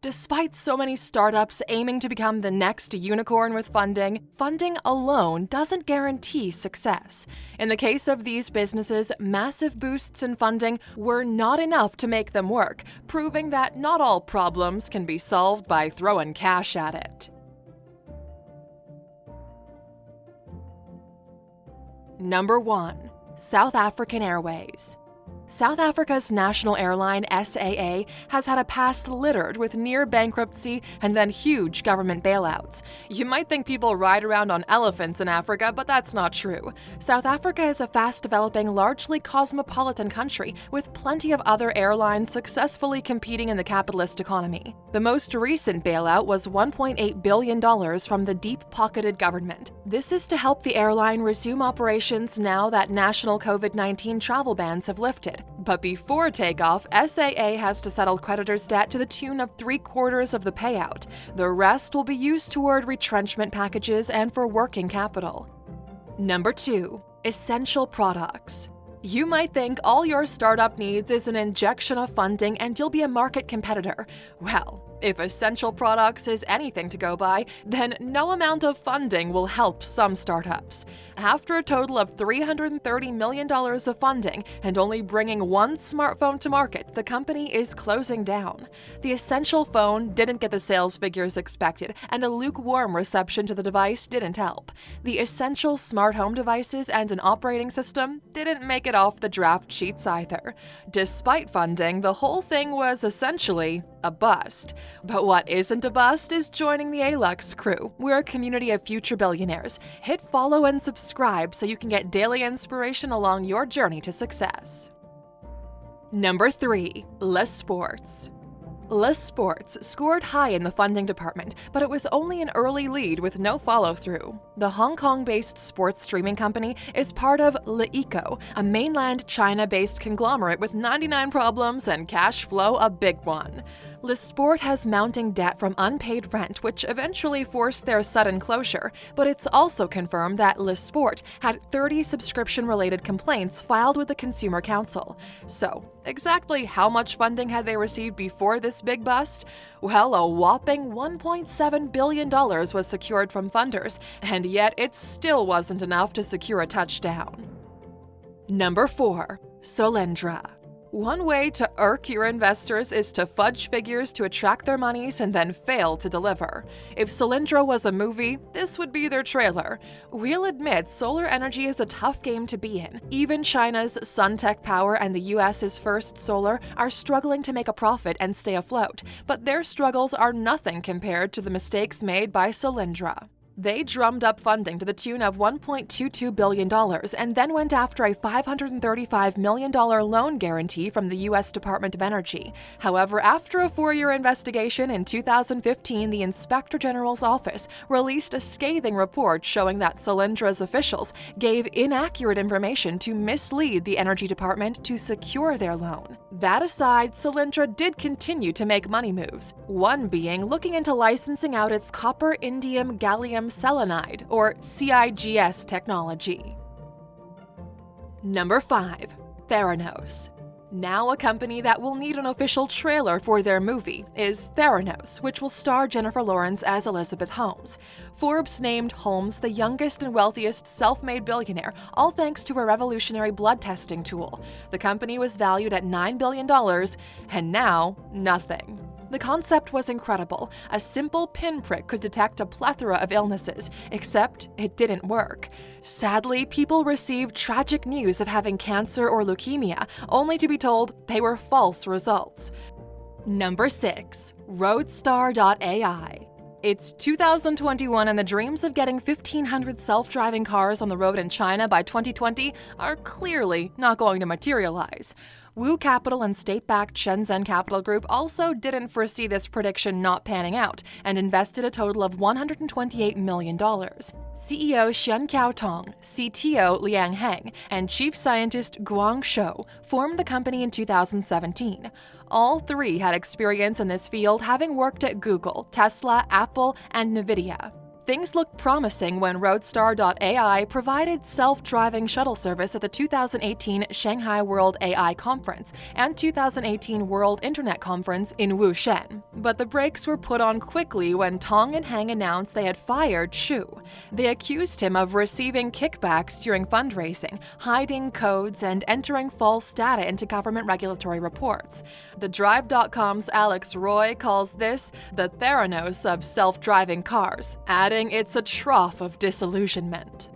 Despite so many startups aiming to become the next unicorn with funding alone doesn't guarantee success. In the case of these businesses, massive boosts in funding were not enough to make them work, proving that not all problems can be solved by throwing cash at it. Number 1. South African Airways. South Africa's national airline, SAA, has had a past littered with near bankruptcy and then huge government bailouts. You might think people ride around on elephants in Africa, but that's not true. South Africa is a fast-developing, largely cosmopolitan country with plenty of other airlines successfully competing in the capitalist economy. The most recent bailout was $1.8 billion from the deep-pocketed government. This is to help the airline resume operations now that national COVID-19 travel bans have lifted. But before takeoff, SAA has to settle creditors' debt to the tune of 3/4 of the payout. The rest will be used toward retrenchment packages and for working capital. Number 2. Essential products. You might think all your startup needs is an injection of funding and you'll be a market competitor. Well, if essential products is anything to go by, then no amount of funding will help some startups. After a total of $330 million of funding and only bringing one smartphone to market, the company is closing down. The Essential phone didn't get the sales figures expected, and a lukewarm reception to the device didn't help. The Essential smart home devices and an operating system didn't make it off the draft sheets either. Despite funding, the whole thing was essentially a bust. But what isn't a bust is joining the Alux crew. We're a community of future billionaires. Hit follow and subscribe so you can get daily inspiration along your journey to success. Number 3. LeSports. LeSports scored high in the funding department, but it was only an early lead with no follow-through. The Hong Kong-based sports streaming company is part of LeEco, a mainland China-based conglomerate with 99 problems and cash flow a big one. LeSport has mounting debt from unpaid rent, which eventually forced their sudden closure, but it's also confirmed that LeSport had 30 subscription-related complaints filed with the Consumer Council. So, exactly how much funding had they received before this big bust? Well, a whopping $1.7 billion was secured from funders, and yet it still wasn't enough to secure a touchdown. Number 4. Solyndra. One way to irk your investors is to fudge figures to attract their monies and then fail to deliver. If Solyndra was a movie, this would be their trailer. We'll admit solar energy is a tough game to be in. Even China's Suntech Power and the US's First Solar are struggling to make a profit and stay afloat, but their struggles are nothing compared to the mistakes made by Solyndra. They drummed up funding to the tune of $1.22 billion and then went after a $535 million loan guarantee from the U.S. Department of Energy. However, after a 4-year investigation in 2015, the Inspector General's office released a scathing report showing that Solyndra's officials gave inaccurate information to mislead the Energy Department to secure their loan. That aside, Solyndra did continue to make money moves, one being looking into licensing out its copper indium gallium selenide, or CIGS technology. Number 5. Theranos. Now a company that will need an official trailer for their movie is Theranos, which will star Jennifer Lawrence as Elizabeth Holmes. Forbes named Holmes the youngest and wealthiest self-made billionaire, all thanks to a revolutionary blood testing tool. The company was valued at $9 billion, and now, nothing. The concept was incredible. A simple pinprick could detect a plethora of illnesses, except it didn't work. Sadly, people received tragic news of having cancer or leukemia, only to be told they were false results. Number 6. Roadstar.ai. It's 2021 and the dreams of getting 1,500 self-driving cars on the road in China by 2020 are clearly not going to materialize. Wu Capital and state-backed Shenzhen Capital Group also didn't foresee this prediction not panning out and invested a total of $128 million. CEO Shen Qiaotong, CTO Liang Heng, and Chief Scientist Guang Shou formed the company in 2017. All three had experience in this field, having worked at Google, Tesla, Apple, and NVIDIA. Things looked promising when Roadstar.ai provided self-driving shuttle service at the 2018 Shanghai World AI Conference and 2018 World Internet Conference in Wushen. But the brakes were put on quickly when Tong and Heng announced they had fired Xu. They accused him of receiving kickbacks during fundraising, hiding codes, and entering false data into government regulatory reports. The Drive.com's Alex Roy calls this the Theranos of self-driving cars, adding it's a trough of disillusionment.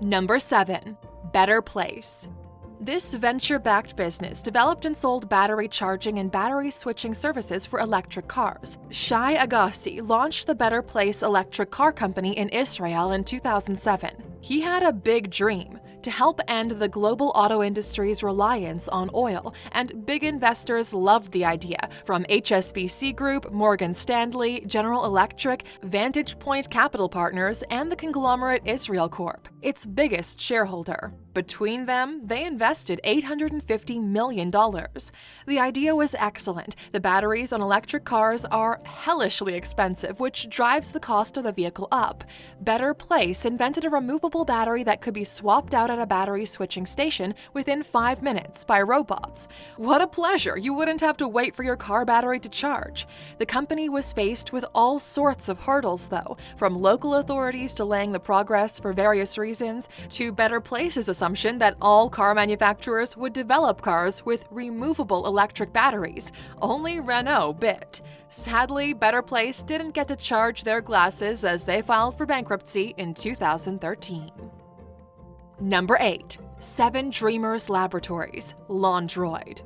Number 7. Better Place. This venture-backed business developed and sold battery charging and battery switching services for electric cars. Shai Agassi launched the Better Place electric car company in Israel in 2007. He had a big dream: to help end the global auto industry's reliance on oil, and big investors loved the idea, from HSBC Group, Morgan Stanley, General Electric, Vantage Point Capital Partners, and the conglomerate Israel Corp, its biggest shareholder. Between them, they invested $850 million. The idea was excellent. The batteries on electric cars are hellishly expensive, which drives the cost of the vehicle up. Better Place invented a removable battery that could be swapped out at a battery switching station within 5 minutes by robots. What a pleasure! You wouldn't have to wait for your car battery to charge. The company was faced with all sorts of hurdles, though, from local authorities delaying the progress for various reasons, to Better Place's assumption that all car manufacturers would develop cars with removable electric batteries. Only Renault bit. Sadly, Better Place didn't get to charge their glasses as they filed for bankruptcy in 2013. Number 8. 7 Dreamers Laboratories, Laundroid.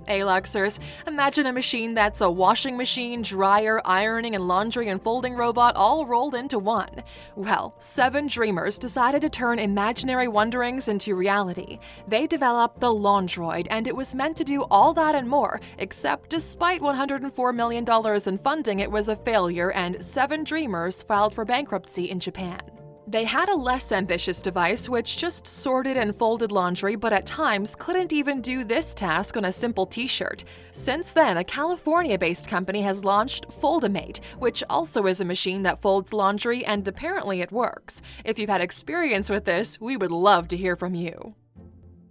Aluxers, imagine a machine that's a washing machine, dryer, ironing, and laundry and folding robot all rolled into one. Well, 7 dreamers decided to turn imaginary wonderings into reality. They developed the Laundroid, and it was meant to do all that and more, except despite $104 million in funding, it was a failure, and 7 dreamers filed for bankruptcy in Japan. They had a less ambitious device which just sorted and folded laundry, but at times couldn't even do this task on a simple t-shirt. Since then, a California-based company has launched Foldimate, which also is a machine that folds laundry, and apparently it works. If you've had experience with this, we would love to hear from you.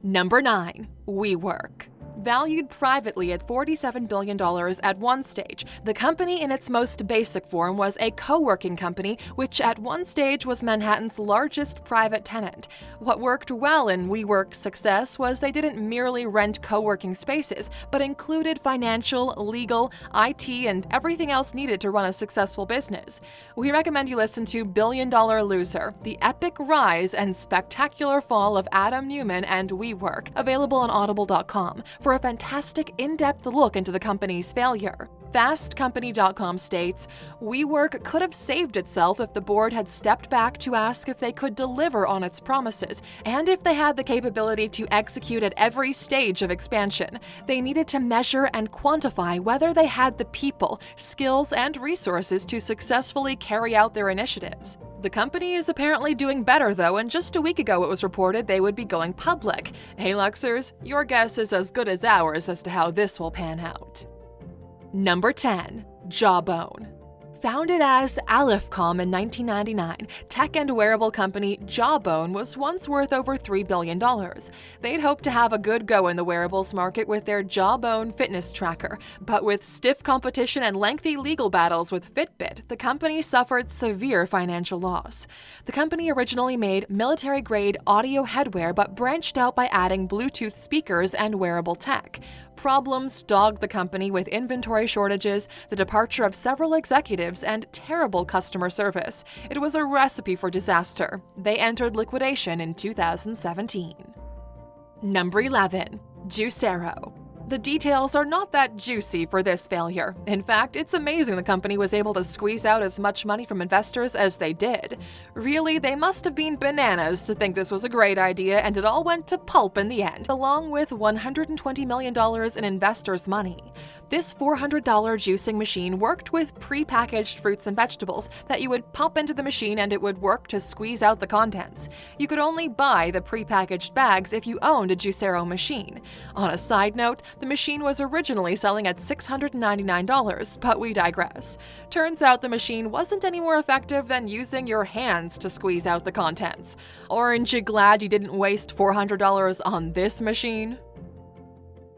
Number 9. WeWork. Valued privately at $47 billion at one stage, the company in its most basic form was a co-working company, which at one stage was Manhattan's largest private tenant. What worked well in WeWork's success was they didn't merely rent co-working spaces, but included financial, legal, IT, and everything else needed to run a successful business. We recommend you listen to Billion Dollar Loser: The Epic Rise and Spectacular Fall of Adam Neumann and WeWork, available on Audible.com, for a fantastic in-depth look into the company's failure. FastCompany.com states, WeWork could have saved itself if the board had stepped back to ask if they could deliver on its promises, and if they had the capability to execute at every stage of expansion. They needed to measure and quantify whether they had the people, skills, and resources to successfully carry out their initiatives. The company is apparently doing better, though, and just a week ago it was reported they would be going public. Hey Luxers, your guess is as good as ours as to how this will pan out. Number 10. Jawbone. Founded as Alux.com in 1999, tech and wearable company Jawbone was once worth over $3 billion. They'd hoped to have a good go in the wearables market with their Jawbone fitness tracker, but with stiff competition and lengthy legal battles with Fitbit, the company suffered severe financial loss. The company originally made military-grade audio headwear but branched out by adding Bluetooth speakers and wearable tech. Problems dogged the company with inventory shortages, the departure of several executives, and terrible customer service. It was a recipe for disaster. They entered liquidation in 2017. Number 11. Juicero. The details are not that juicy for this failure. In fact, it's amazing the company was able to squeeze out as much money from investors as they did. Really, they must have been bananas to think this was a great idea, and it all went to pulp in the end, along with $120 million in investors' money. This $400 juicing machine worked with pre-packaged fruits and vegetables that you would pop into the machine and it would work to squeeze out the contents. You could only buy the pre-packaged bags if you owned a Juicero machine. On a side note, the machine was originally selling at $699, but we digress. Turns out the machine wasn't any more effective than using your hands to squeeze out the contents. Aren't you glad you didn't waste $400 on this machine?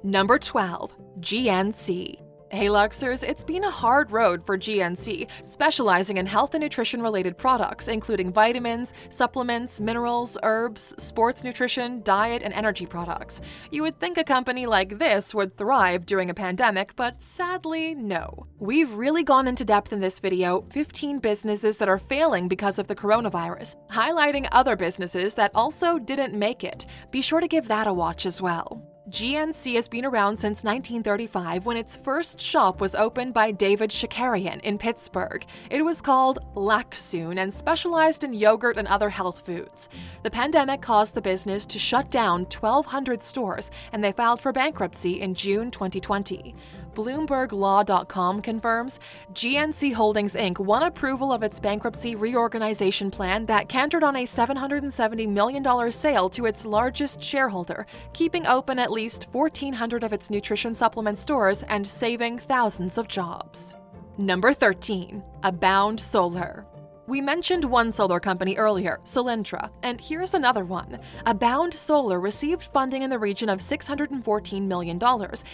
Number 12. GNC. Hey Luxers, it's been a hard road for GNC, specializing in health and nutrition-related products, including vitamins, supplements, minerals, herbs, sports nutrition, diet, and energy products. You would think a company like this would thrive during a pandemic, but sadly, no. We've really gone into depth in this video, 15 businesses that are failing because of the coronavirus, highlighting other businesses that also didn't make it. Be sure to give that a watch as well. GNC has been around since 1935 when its first shop was opened by David Shakarian in Pittsburgh. It was called Laxoon and specialized in yogurt and other health foods. The pandemic caused the business to shut down 1,200 stores and they filed for bankruptcy in June 2020. BloombergLaw.com confirms GNC Holdings Inc. won approval of its bankruptcy reorganization plan that cantered on a $770 million sale to its largest shareholder, keeping open at least 1,400 of its nutrition supplement stores and saving thousands of jobs. Number 13. Abound Solar. We mentioned one solar company earlier, Solyndra, and here's another one. Abound Solar received funding in the region of $614 million,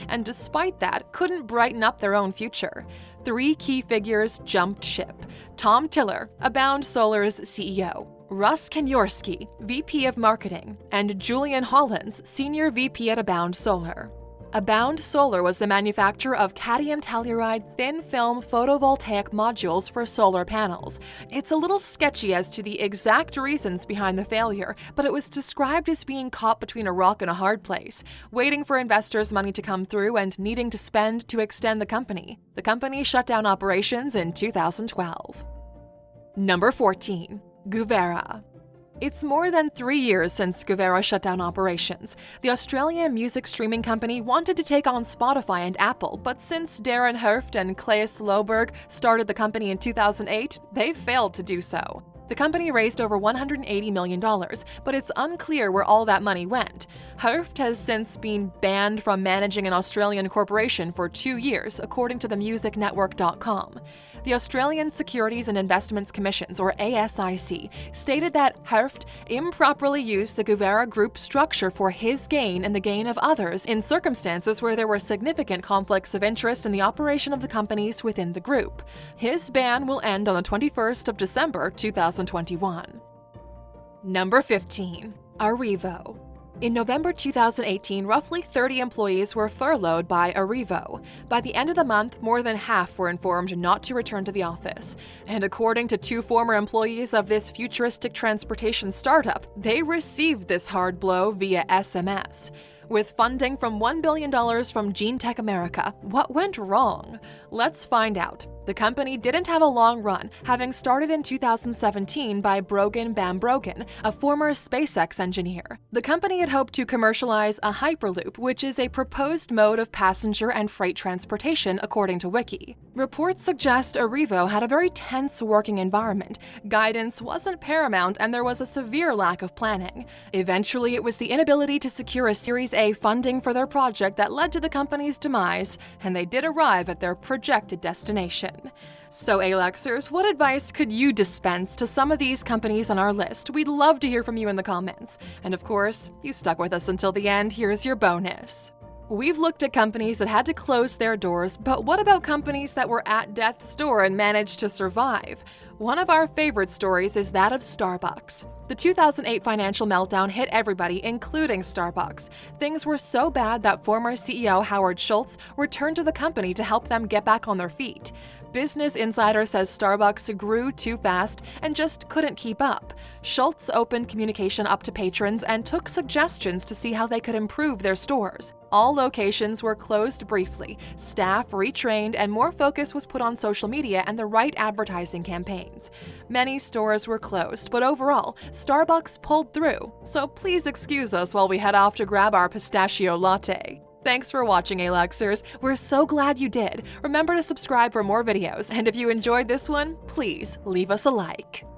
and despite that, couldn't brighten up their own future. 3 key figures jumped ship. Tom Tiller, Abound Solar's CEO, Russ Kenyorski, VP of Marketing, and Julian Hollins, Senior VP at Abound Solar. Abound Solar was the manufacturer of cadmium telluride thin-film photovoltaic modules for solar panels. It's a little sketchy as to the exact reasons behind the failure, but it was described as being caught between a rock and a hard place, waiting for investors' money to come through and needing to spend to extend the company. The company shut down operations in 2012. Number 14. Guvera. It's more than 3 years since Guvera shut down operations. The Australian music streaming company wanted to take on Spotify and Apple, but since Darren Herft and Claes Loberg started the company in 2008, they failed to do so. The company raised over $180 million, but it's unclear where all that money went. Herft has since been banned from managing an Australian corporation for 2 years, according to themusicnetwork.com. The Australian Securities and Investments Commissions, or ASIC, stated that Herft improperly used the Guvera Group structure for his gain and the gain of others in circumstances where there were significant conflicts of interest in the operation of the companies within the group. His ban will end on the 21st of December 2021. Number 15. Arrivo. In November 2018, roughly 30 employees were furloughed by Arrivo. By the end of the month, more than half were informed not to return to the office. And according to 2 former employees of this futuristic transportation startup, they received this hard blow via SMS. With funding from $1 billion from GeneTech America, what went wrong? Let's find out. The company didn't have a long run, having started in 2017 by Brogan Bambrogan, a former SpaceX engineer. The company had hoped to commercialize a Hyperloop, which is a proposed mode of passenger and freight transportation, according to Wiki. Reports suggest Arrivo had a very tense working environment. Guidance wasn't paramount, and there was a severe lack of planning. Eventually, it was the inability to secure a Series A funding for their project that led to the company's demise, and they did arrive at their projected destination. So, Alexers, what advice could you dispense to some of these companies on our list? We'd love to hear from you in the comments. And of course, you stuck with us until the end, here's your bonus. We've looked at companies that had to close their doors, but what about companies that were at death's door and managed to survive? One of our favorite stories is that of Starbucks. The 2008 financial meltdown hit everybody, including Starbucks. Things were so bad that former CEO Howard Schultz returned to the company to help them get back on their feet. Business Insider says Starbucks grew too fast and just couldn't keep up. Schultz opened communication up to patrons and took suggestions to see how they could improve their stores. All locations were closed briefly, staff retrained, and more focus was put on social media and the right advertising campaigns. Many stores were closed, but overall, Starbucks pulled through, so please excuse us while we head off to grab our pistachio latte. Thanks for watching, Aluxers. We're so glad you did. Remember to subscribe for more videos, and if you enjoyed this one, please leave us a like.